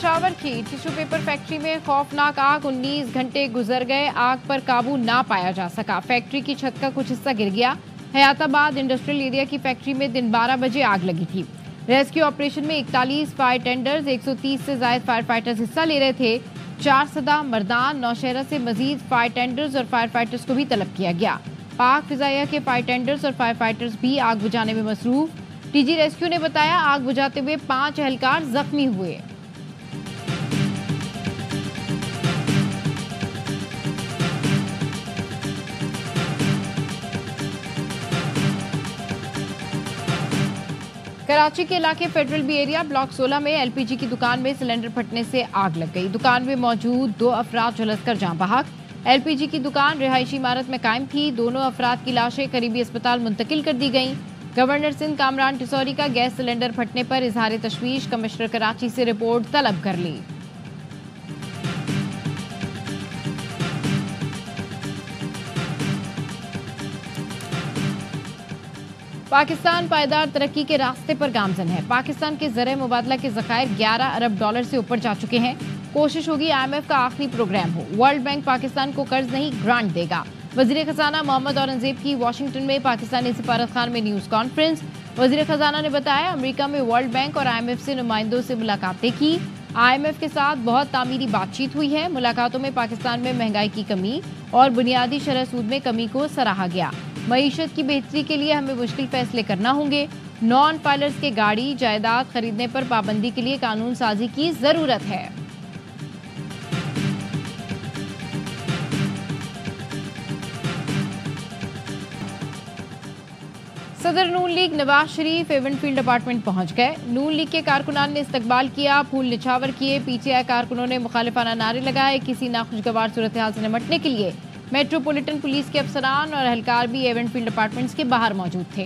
पेशावर की tissue paper factory में खौफनाक आग, 19 घंटे गुजर गए, आग पर काबू ना पाया जा सका। फैक्ट्री की छत का कुछ हिस्सा गिर गया। हयाताबाद इंडस्ट्रियल एरिया की फैक्ट्री में दिन 12 बजे आग लगी थी। रेस्क्यू ऑपरेशन में 41 फायर टेंडर्स, 130 से ज्यादा फायर फाइटर्स हिस्सा ले रहे थे। 4 सदा मर्दान, नौशहरा से मजीद फायर टेंडर्स और फायर फाइटर्स को भी तलब किया गया। पाक फिजाइया के फायर टेंडर्स और फायर फाइटर्स भी आग बुझाने में मसरूफ। टीजी रेस्क्यू ने बताया, आग बुझाते हुए 5 एहलकार जख्मी हुए। कराची के इलाके फेडरल बी एरिया ब्लॉक 16 में एलपीजी की दुकान में सिलेंडर फटने से आग लग गई। दुकान में मौजूद 2 अफराद झुलसकर जान बहक। एलपीजी की दुकान रिहायशी इमारत में कायम थी। दोनों अफराद की लाशें करीबी अस्पताल मुंतकिल कर दी गईं। गवर्नर सिंध कामरान टिसौरी का गैस सिलेंडर फटने पर इजहार तशवीश, कमिश्नर कराची से रिपोर्ट तलब कर ली। पाकिस्तान पायदार तरक्की के रास्ते पर गामजन है। पाकिस्तान के ज़र मुबादला के ज़खायर 11 अरब डॉलर से ऊपर जा चुके हैं। कोशिश होगी IMF का आखिरी प्रोग्राम हो। वर्ल्ड बैंक पाकिस्तान को कर्ज नहीं, ग्रांट देगा। वज़ीर खजाना मोहम्मद औरंगजेब की वाशिंगटन में पाकिस्तानी सिफारत खान में न्यूज़ कॉन्फ्रेंस। वज़ीर खजाना ने बताया, अमेरिका में वर्ल्ड बैंक और IMF से नुमाइंदों से मुलाकातें की। IMF के साथ बहुत तामीरी बातचीत हुई है। मुलाकातों में पाकिस्तान में महंगाई की कमी और बुनियादी शरह सूद में कमी को सराहा गया। मईशत की बेहतरी के लिए हमें मुश्किल फैसले करना होंगे। नॉन फाइलर्स के गाड़ी जायदाद खरीदने पर पाबंदी के लिए कानून साजी की जरूरत है। सदर नून league Nawaz Sharif Avenfield apartment पहुंच गए। नून लीग के कारकुनान ने इस्तकबाल किया, फूल निछावर किए। PTI कारकुनों ने मुखालिफाना नारे लगाए। किसी नाखुशगवार सूरत हाल से निपटने के लिए मेट्रोपॉलिटन पुलिस के अफसरान और एहलकार भी एवनफील्ड अपार्टमेंट्स के बाहर मौजूद थे।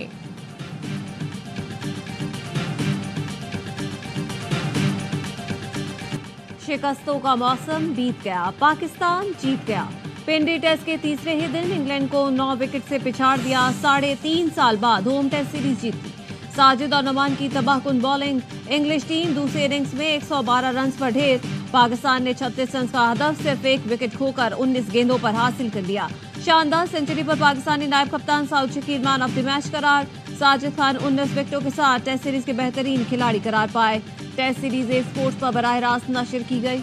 शिकस्तों का मौसम बीत गया, पाकिस्तान जीत गया। पिंडी टेस्ट के तीसरे ही दिन इंग्लैंड को 9 विकेट से पिछाड़ दिया। 3.5 साल बाद होम टेस्ट सीरीज जीती। साजिद और नुमान की तबाहकुन बॉलिंग। इंग्लिश टीम दूसरे इनिंग्स में 112 रन पर ढेर। पाकिस्तान ने 36 रन का हदफ सिर्फ 1 विकेट खोकर 19 गेंदों पर हासिल कर लिया। शानदार सेंचुरी पर पाकिस्तानी नायब कप्तान Saud Shakeel man of the match करार। साजिद खान 19 विकेटों के साथ टेस्ट सीरीज के बेहतरीन खिलाड़ी करार पाए। टेस्ट सीरीज स्पोर्ट्स पर बराह रास्त नशर की गई।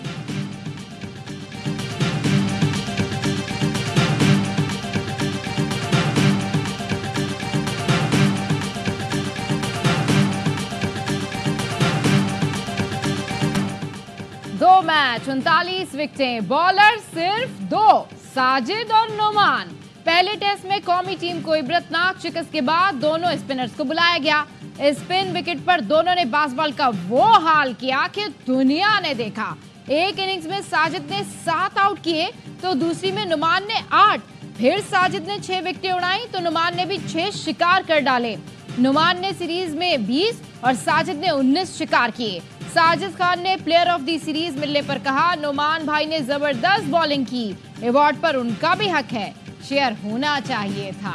मैच 39 विकेटें, बॉलर सिर्फ 2, साजिद और नुमान। पहले टेस्ट में कौमी टीम को इबरतनाक शिकस्त के बाद दोनों स्पिनर्स को बुलाया गया। स्पिन विकेट पर दोनों ने बासबॉल का वो हाल किया कि दुनिया ने देखा। एक इनिंग्स में साजिद ने 7 आउट किए तो दूसरी में नुमान ने 8। फिर साजिद ने 6 विकेटें उड़ाई तो नुमान ने भी 6 शिकार कर डाले। नुमान ने सीरीज में 20 और साजिद ने 19 शिकार किए। साजिद खान ने प्लेयर ऑफ द सीरीज मिलने पर कहा, नुमान भाई ने जबरदस्त बॉलिंग की, अवार्ड पर उनका भी हक है, शेयर होना चाहिए था।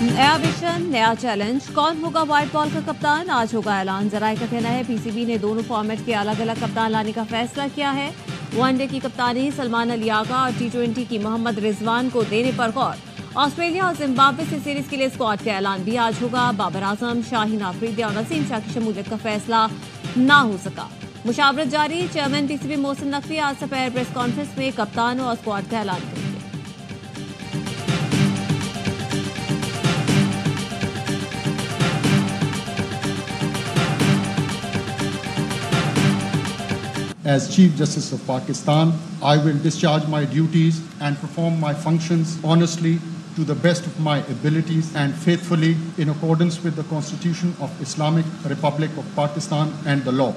नया मिशन, नया चैलेंज, कौन होगा व्हाइट बॉल का कप्तान? आज होगा ऐलान। जराये का कहना है PCB ने दोनों फॉर्मेट के अलग अलग कप्तान लाने का फैसला किया है। वनडे की कप्तानी सलमान अली आगा और T20 की मोहम्मद रिजवान को देने पर गौर। ऑस्ट्रेलिया और जिम्बाब्वे से सीरीज के लिए स्क्वाड का ऐलान भी आज होगा। बाबर आजम, शाहीन आफरीदी और नसीम शाह की शमूलियत का फैसला ना हो सका। मुशावरत जारी। चेयरमैन PCB मोहसिन नकवी आज दोपहर प्रेस कॉन्फ्रेंस में कप्तान और स्क्वाड का ऐलान करेंगे। As Chief Justice of Pakistan, I will discharge my duties and perform my functions honestly, to the best of my abilities and faithfully in accordance with the Constitution of Islamic Republic of Pakistan and the law.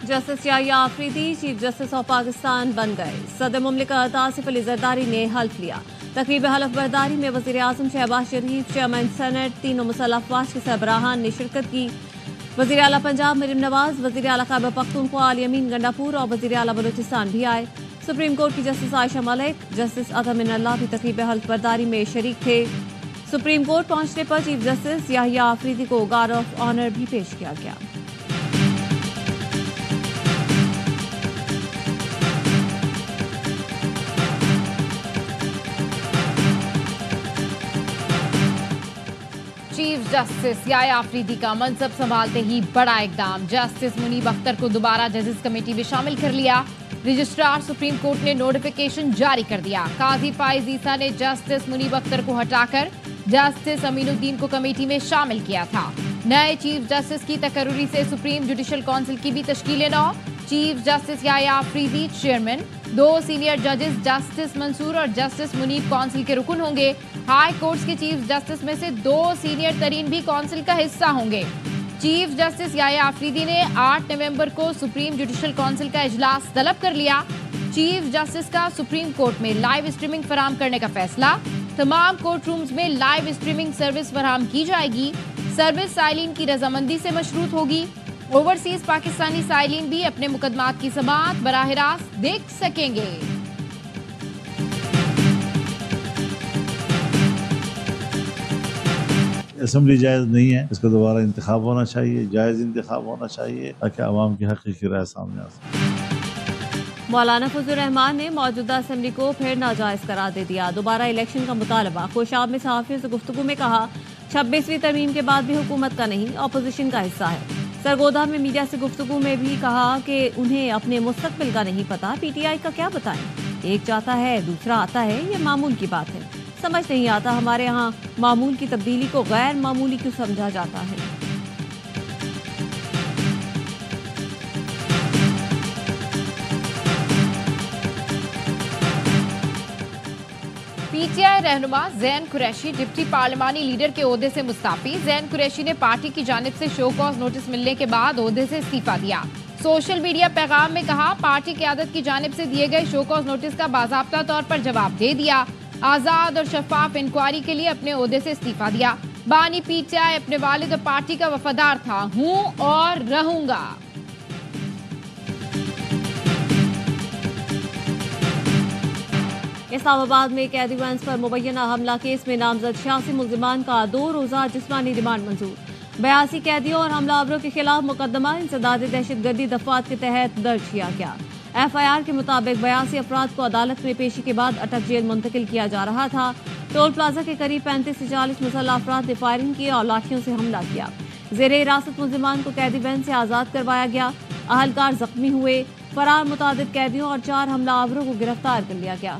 Justice Yahya Afridi chief justice of Pakistan बन गए। सदर मुमलिकत आसिफ अली जरदारी ने हल्फ लिया। तकरीब हल्फ बर्दारी में वज़ीर आज़म शहबाज शरीफ, chairman senate, तीनों मुसल्लह अफवाज के सरबराहान ने शिरकत की। वज़ीर आला पंजाब मरीम नवाज, वज़ीर आला खैबर पख्तूनख्वा अली अमीन गंडापुर और वज़ीर आला बलूचिस्तान भी आए। सुप्रीम कोर्ट की जस्टिस आयशा मलिक, जस्टिस अता मिनल्ला भी तकरीब हल्फ बर्दारी में शरीक थे। सुप्रीम कोर्ट पहुंचने पर चीफ जस्टिस याहिया आफरीदी को गार्ड ऑफ ऑनर भी पेश किया गया। चीफ जस्टिस याहिया आफरीदी का मनसब संभालते ही बड़ा इकदाम। जस्टिस मुनीब अख्तर को दोबारा जजेस कमेटी में शामिल कर लिया। रजिस्ट्रार सुप्रीम कोर्ट ने नोटिफिकेशन जारी कर दिया। काजी फाइज ईसा ने जस्टिस मुनीब अख्तर को हटाकर जस्टिस अमीनुद्दीन को कमेटी में शामिल किया था। नए चीफ जस्टिस की तकर्री से सुप्रीम जुडिशल काउंसिल की भी तश्कील नौ। Chief justice Yahya Afridi chairman, 2 senior जजेस जस्टिस मंसूर और जस्टिस मुनीब काउंसिल के रुकन होंगे। हाई कोर्ट्स के चीफ जस्टिस में से 2 सीनियर तरीन भी काउंसिल का हिस्सा होंगे। चीफ जस्टिस याहिया आफरीदी ने 8 नवंबर को सुप्रीम जुडिशल काउंसिल का इजलास तलब कर लिया। चीफ जस्टिस का सुप्रीम कोर्ट में लाइव स्ट्रीमिंग फराहम करने का फैसला। तमाम कोर्ट रूम्स में लाइव स्ट्रीमिंग सर्विस फराहम की जाएगी। सर्विस साइलिन की रजामंदी से मशरूत होगी। ओवरसीज पाकिस्तानी साइलिन भी अपने मुकदमात की समाअत बराह रास्त देख सकेंगे। असम्बली जायज़ नहीं है, इसका दोबारा इंतखाब होना चाहिए, जायज़ इंतखाब होना चाहिए ताकि आवाम की हकीकी राय सामने आ सके। मौलाना फजल रहमान ने मौजूदा असम्बली को फिर नाजायज़ करार दे दिया। दोबारा इलेक्शन का मुतालबा। खुशाब में सहाफ़ियों से गुफ्तगू में कहा 26वीं तरमीम के बाद भी हुकूमत का नहीं, अपोजिशन का हिस्सा है। सरगोधा में मीडिया से गुफ्तगू में भी कहा कि उन्हें अपने मुस्तकबिल का नहीं पता, पीटीआई का क्या बताएं। एक जाता है दूसरा आता है, ये मामूल की बात है। समझ नहीं आता हमारे यहाँ मामूल की तब्दीली को गैर मामूली क्यों समझा जाता है। पीटीआई रहनुमा जैन कुरैशी डिप्टी पार्लिमानी लीडर के ओहदे से मुस्ताफी। जैन कुरैशी ने पार्टी की जानिब से शो कॉज नोटिस मिलने के बाद ओहदे से इस्तीफा दिया। सोशल मीडिया पैगाम में कहा, पार्टी क़यादत की जानिब से दिए गए शो कॉज नोटिस का बाज़ाब्ता तौर पर जवाब दे दिया। आज़ाद और शफाफ इंक्वायरी के लिए अपने ओहदे से इस्तीफा दिया। बानी पीटीआई अपने वालिद और पार्टी का वफादार था, हूं और रहूंगा। इस्लामाबाद में कैदी वैंस पर मुबैना हमला केस में नामजद 86 मुल्जिमान का 2 रोज़ा जिस्मानी रिमांड मंजूर। 82 कैदियों और हमलावरों के खिलाफ मुकदमा इंसदाद दहशतगर्दी दफात के तहत दर्ज किया गया। एफआईआर के मुताबिक 82 अफराद को अदालत में पेशी के बाद अटक जेल मुंतकिल किया जा रहा था। टोल प्लाजा के करीब 35 से 40 मुसल्लह अफराद ने फायरिंग की और लाठियों से हमला किया। जेरे हिरासत मुल्जिमान को कैदी वैन से आज़ाद करवाया गया। अहलकार जख्मी हुए। फरार मुतादिद कैदियों और 4 हमलावरों को गिरफ्तार कर लिया गया।